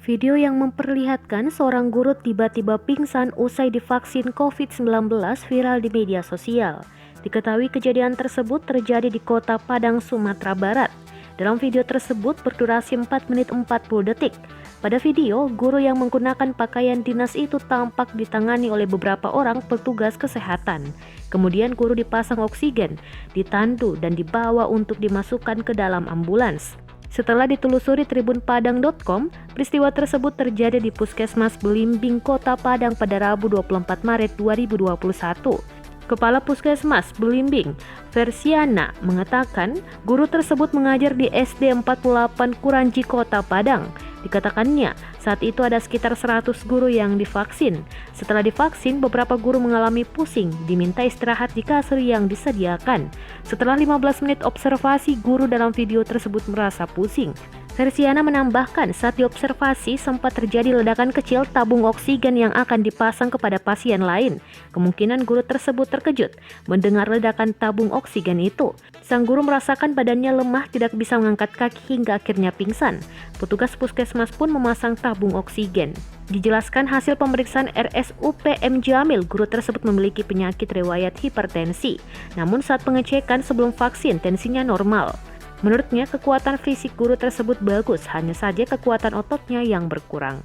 Video yang memperlihatkan seorang guru tiba-tiba pingsan usai divaksin COVID-19 viral di media sosial. Diketahui kejadian tersebut terjadi di kota Padang, Sumatera Barat. Dalam video tersebut berdurasi 4 menit 40 detik. Pada video, guru yang menggunakan pakaian dinas itu tampak ditangani oleh beberapa orang petugas kesehatan. Kemudian guru dipasang oksigen, ditandu dan dibawa untuk dimasukkan ke dalam ambulans. Setelah ditelusuri tribunpadang.com, peristiwa tersebut terjadi di Puskesmas Belimbing, Kota Padang pada Rabu 24 Maret 2021. Kepala Puskesmas Belimbing, Versiana, mengatakan guru tersebut mengajar di SD 48 Kuranji, Kota Padang. Dikatakannya, saat itu ada sekitar 100 guru yang divaksin. Setelah divaksin, beberapa guru mengalami pusing, diminta istirahat di kasur yang disediakan. Setelah 15 menit observasi, guru dalam video tersebut merasa pusing. Versiana menambahkan saat diobservasi sempat terjadi ledakan kecil tabung oksigen yang akan dipasang kepada pasien lain. Kemungkinan guru tersebut terkejut mendengar ledakan tabung oksigen itu. Sang guru merasakan badannya lemah, tidak bisa mengangkat kaki hingga akhirnya pingsan. Petugas puskesmas pun memasang tabung oksigen. Dijelaskan hasil pemeriksaan RSUPM Jamil, guru tersebut memiliki penyakit riwayat hipertensi. Namun saat pengecekan sebelum vaksin, tensinya normal. Menurutnya, kekuatan fisik guru tersebut bagus, hanya saja kekuatan ototnya yang berkurang.